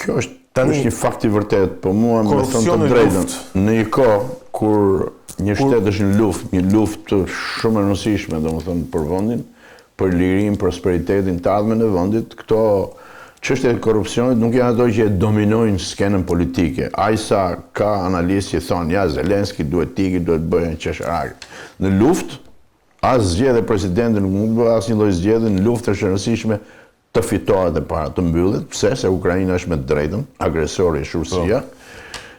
Kjo është një fakt i vërtet, po mua më thënë të drejtën. Në një kohë kur një shtet është në luftë, një luftë shumë e rëndësishme, domethënë për vendin, për lirinë, prosperitetin, të ardhmen e vendit, këto çështjet e korrupsionit nuk janë ato që dominojnë skenën politike. Ajsa ka analistë që thonë, ja Zelenski duhet tiki, duhet bëjë një qesharak. Në luftë, as zgjedhje presidenti nuk mund të bëjë asnjë lloj zgjedhje, në luftë është e rëndësishme të fitohet e para të mbyllet, pse se Ukraina është me të drejtën, agresori është Rusia.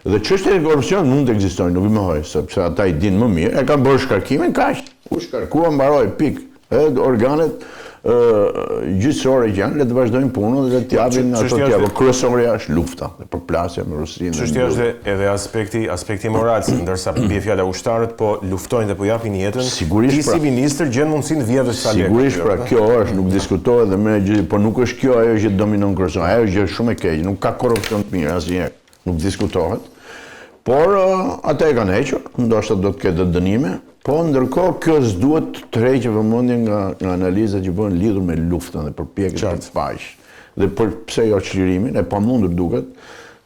Dhe çështjet e korrupsionit mund të ekzistojnë, nuk i mohoj, sepse ata i dinë më mirë, e kanë bërë shkarkimin kaq. U shkarkua mbaroi pik. Edhe organet gjyqësore që janë, le të vazhdojnë punën dhe të japin ato të japin. Kryesorja është lufta, përplasja me Rusinë. Çështja është edhe aspekti moral, ndërsa bie fjala ushtarët po luftojnë dhe po japin jetën. Ti si ministër gjen mundësinë të vjedhësh sa lekë. Sigurisht, pra kjo është, nuk diskutohet dhe me gjë, po nuk është kjo ajo që dominon kryesorja. Ajo është shumë e keq, nuk ka korrupsion të mirë asnjëherë, nuk diskutohet. Por ata e kanë hequr, ndoshta do të ketë dënime. Po ndërkohë kjo s'duhet të rreqë vëmendjen nga analizat që bëhen lidhur me luftën dhe përpjekjet të paqe. Dhe pse jo çlirimin, e pamundur duket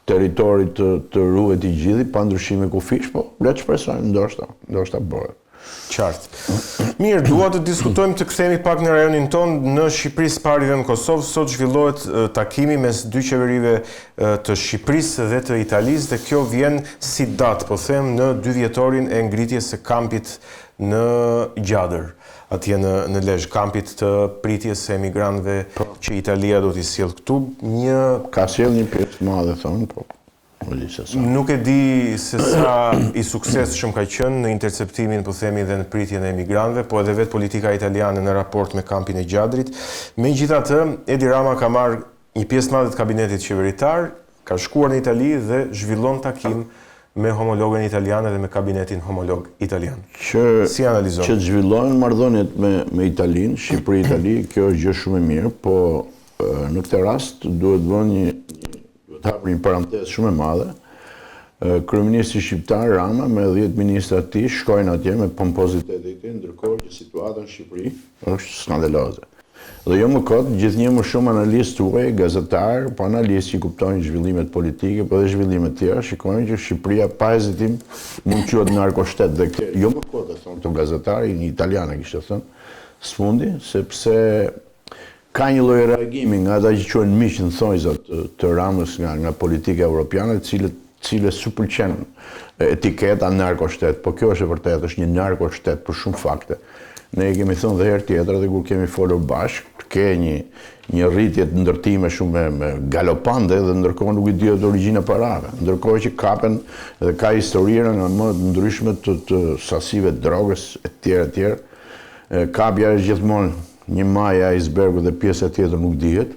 territorit të ruhet i gjithë pa ndryshime kufish, po le të shpresojmë ndoshta bëhet. Qartë. Mirë, dua të diskutojmë të kthehemi pak në rajonin tonë, në Shqipëri së pari dhe në Kosovë. Sot zhvillohet takimi mes dy qeverive të Shqipërisë dhe të Italisë dhe kjo vjen si datë, po them, në 2 vjetorin e ngritjes së kampit në Gjadër, atje në Lezhë, kampit të pritjes së emigrantëve që Italia do t'i sjellë këtu. Ka sjellë një pjesë madhe thonë, po. Nuk e di se sa i suksesshëm ka qenë në interceptimin, po themi, dhe në pritjen e emigrantëve, po edhe vetë politika italiane në raport me kampin e Gjadrit. Megjithatë, Edi Rama ka marrë një pjesë të madhe të kabinetit qeveritar, ka shkuar në Itali dhe zhvillon takim me homologën italiane dhe me kabinetin homolog italian. Si analizon? Që zhvillohen marrëdhëniet me Italinë, Shqipëri-Itali, kjo është gjë shumë e mirë, po në këtë rast duhet vënë të hapë një parantezë shumë e madhe. Kryeministri shqiptar Rama me 10 ministra të tij shkojnë atje me pompozitet e tij, ndërkohë që situata në Shqipëri është skandaloze. Dhe jo më kot, gjithnjë më shumë analistë tuaj, gazetarë, po analistë që kuptojnë zhvillimet politike, po dhe zhvillimet tjera, shikojnë që Shqipëria pa hezitim mund quhet narkoshtet dhe këtë jo më kot e thonë këto gazetarë, një italiane kishte thënë, sfundi, sepse ka një lloj reagimi nga ata që quhen miq në thonjzat të Ramës nga politika europiane, cilët supëlqen etiketa narkoshtet, po kjo është e vërtetë, është një narkoshtet për shumë fakte. Ne i kemi thënë dhe herë tjetër dhe kur kemi folur bashkë, ke një rritje të ndërtime shumë me galopante dhe ndërkohë nuk i dihet origjina e parave. Ndërkohë që kapen dhe ka historira nga më të ndryshme të sasive të drogës etj. Kapja është gjithmonë një majë e icebergut dhe pjesa tjetër nuk dihet.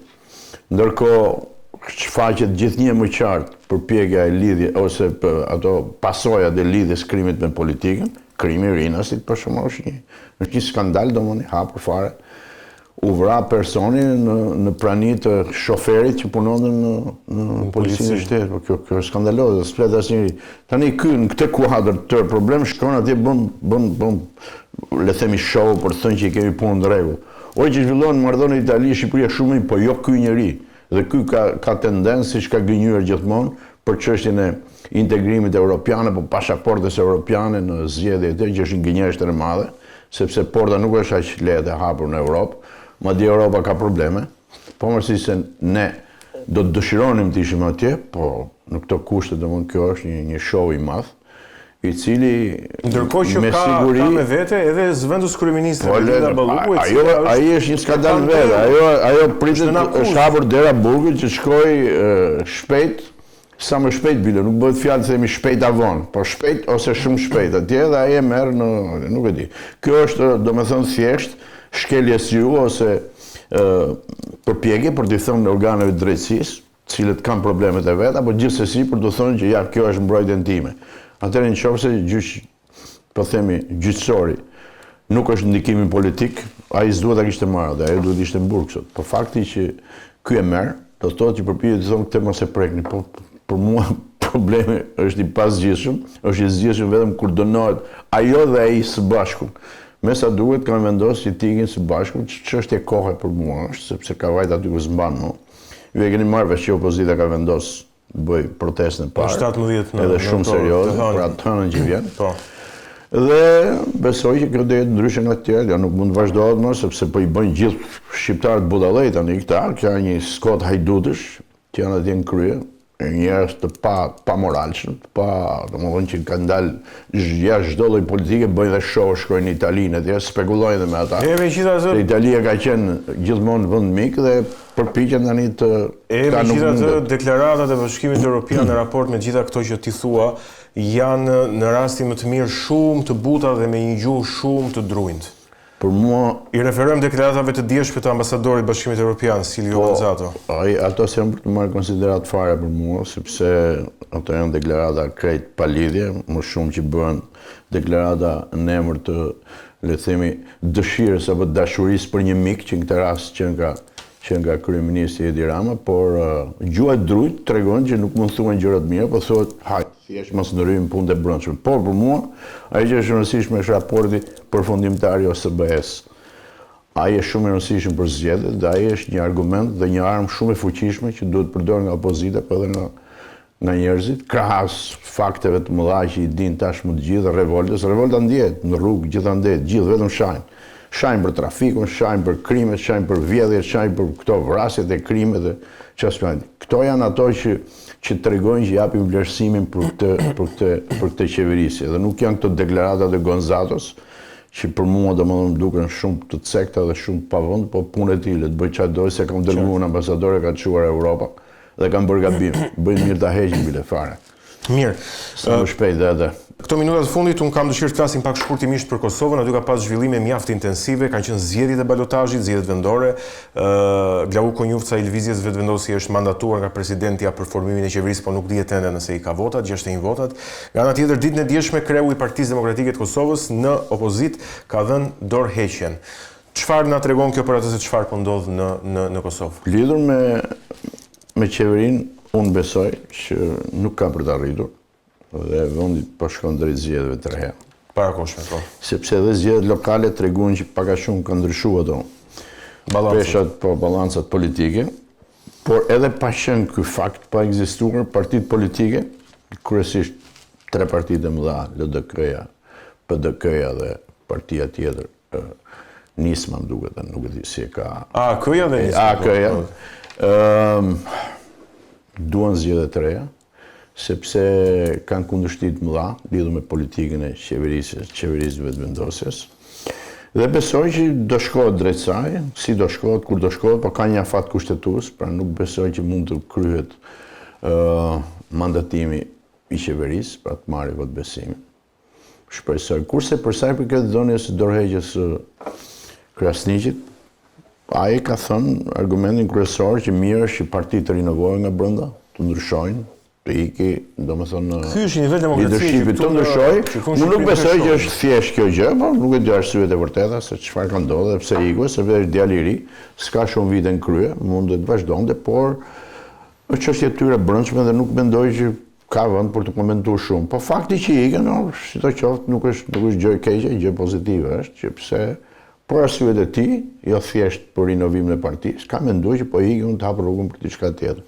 Ndërkohë shfaqet gjithnjë më qartë përpjekja e lidhje ose ato pasojat e lidhjes krimit me politikën. Krimi i Rinasit për shembull është një skandal domoni hapur fare. U vra personi në prani të shoferit që punonte në policinë e shtetit. Po kjo është skandaloze, s'flet asnjëri. Tani ky në këtë kuadër të problem shkon atje bën le të themi show për të thënë që i kemi punë në rregull. Oj që zhvillohen marrëdhënie Itali-Shqipëria shumë, po jo ky njeri. Dhe ky ka tendencë, siç ka gënjur gjithmonë, për çështjen e integrimit europian apo pasaportës europiane në zgjedhje të që është një gënjeshtër e madhe, sepse porta nuk është aq lehtë e hapur në Europë, madje Europa ka probleme, pomërsi se ne do të dëshironim të ishim atje, po në këto kushte domosdoshmë kjo është një show i madh, i cili ndërkohë që ka me vete edhe zëvendës kryeministri Lida Balluku, ai është një skandal vetë, ajo pritet është hapur dera burgut që shkoj shpejt, sa më shpejt bile, nuk bëhet fjalë të themi shpejt avon, por shpejt ose shumë shpejt atje dhe ai e merr nuk e di. Kjo është domethënë thjesht shkelje si ju ose përpjekje për t'i thënë organeve të drejtësisë, cilët kanë problemet e vet, apo gjithsesi për të thënë që ja kjo është mbrojtjen time. Atëherë nëse po themi gjyqësori nuk është ndikimi politik, ai s'duhet ta kishte marrë, ai duhet ishte në burg sot. Po fakti që ky e merr, do të thotë që përpiqet të thonë këtë mos e prekni, po për mua problemi është i pasgjithshëm, është i zgjidhshëm vetëm kur dënohet ajo dhe ai së bashku. Me sa duhet kanë vendosur që t'ikin së bashku, ç'është e kohë për mua është, sepse ka vajt aty ku s'mban më. Ju e keni marrë vesh që opozita ka vendosë bëj protestën e parë. 17 edhe shumë serioze, për atë hënën që vjen. Po. Dhe besoj që kjo do jetë ndryshe nga të tjerë, ja nuk mund të vazhdohet më, sepse po i bëjnë gjithë shqiptarët budallëj tani këta, ka një skot hajdutësh që janë atje në krye, njerëz të pa moralshëm, domethënë që kanë dalë jashtë çdo lloj politike, bëjnë dhe show, shkojnë në Italinë atje, spekulojnë dhe me ata. Se Italia ka qenë gjithmonë vend mik dhe përpiqen tani të megjithatë deklaratat e Bashkimit Evropian në raport me gjitha këto që ti thua janë në rastin më të mirë shumë të buta dhe me një gjuhë shumë të drujtë. Për mua i referojmë deklaratave të dieshme të ambasadorit Bashkimit Evropian, Silvio Gonzato. Ato s'janë për të marrë konsiderat fare për mua, sepse ato janë deklarata krejt pa lidhje, më shumë që bëhen deklarata në emër të, le të themi, dëshirës apo dashurisë për një mik, që në këtë rast që nga kryeministri Edi Rama, por gjuha e drujt tregon që nuk mund thuhen gjërat mira, po thuhet hajt, thjesht mos ndryjmë punët e brendshme. Por për mua, ajo që është e rëndësishme është raporti përfundimtar i OSBE-s. Ai është shumë i rëndësishëm për zgjedhjet dhe ai është një argument dhe një armë shumë e fuqishme që duhet përdorur nga opozita, por edhe nga njerëzit, krahas fakteve të mëdha që i din tashmë të gjithë revoltës. Revolta ndjehet në rrugë gjithandej, gjithë vetëm shajnë. Shajnë për trafikun, shajnë për krimet, shajnë për vjedhjet, shajnë për këto vrasjet e krimet dhe çfarë. Këto janë ato që tregojnë që japim vlerësimin për këtë qeverisje. Dhe nuk janë këto deklaratat e Gonzatos, që për mua domethënë duken shumë të cekta dhe shumë pavend, po punë e tij, le të bëj çfarë doj, se kam dërguar në ambasadore, ka çuar Europa dhe kanë bërë gabim. Bëjnë mirë ta heqin bile fare. Mirë. Sa më shpejt edhe. Këto minuta të fundit unë kam dëshirë të flasim pak shkurtimisht për Kosovën, aty ka pas zhvillime mjaft intensive, kanë qenë zgjedhjet e balotazhit, zgjedhjet vendore. Glauko Njufca i lëvizjes vetëvendosje është mandatuar nga presidenti për formimin e qeverisë, por nuk dihet ende nëse i ka votat, 61 votat. Nga ana tjetër, ditën e dieshme kreu i Partisë Demokratike të Kosovës në opozit ka dhënë dorëheqjen. Çfarë na tregon kjo për atë se çfarë po ndodh në Kosovë? Lidhur me qeverinë, unë besoj që nuk ka për të arritur dhe vendi po shkon drejt zgjedhjeve 3 herë. Parakoshme, po. Sepse edhe zgjedhjet lokale tregojnë që pak a shumë kanë ndryshuar ato balancat politike, por edhe pa qenë ky fakt, pa ekzistuar partitë politike, kryesisht 3 partitë e mëdha, LDK-ja, PDK-ja dhe partia tjetër, Nisma më duket, nuk e di si e ka. AK-ja dhe Nisma. AK-ja. Duan zgjedhje të reja, sepse kanë kundërshtim të mëdha lidhur me politikën e qeverisë vetëvendosjes. Dhe besoj që do shkohet drejt saj, si do shkohet, kur do shkohet, por ka një afat kushtetues, pra nuk besoj që mund të kryhet mandatimi i qeverisë, pra të marrë votbesimin. Shpresoj. Kurse për sa i përket dhënies së dorëheqjes së Krasniqit, ai ka thënë argumentin kryesor që mirë është që partitë të rinovohen nga brenda, të ndryshojnë, të iki, domethënë leadershipi të ndryshojë. Unë nuk besoj që është thjesht kjo gjë, por nuk e di arsyet e vërteta se çfarë ka ndodhur dhe pse iku, sepse është djalë i ri, s'ka shumë vite në krye, mund të vazhdonte, por është çështje e tyre brendshme dhe nuk mendoj që ka vend për të komentuar shumë. Po fakti që ikën, sidoqoftë nuk është gjë e keqe, gjë pozitive është, që pse për arsyet e tij, jo thjesht për rinovimin e partisë, ka menduar që po ikën të hapë rrugën për diçka tjetër.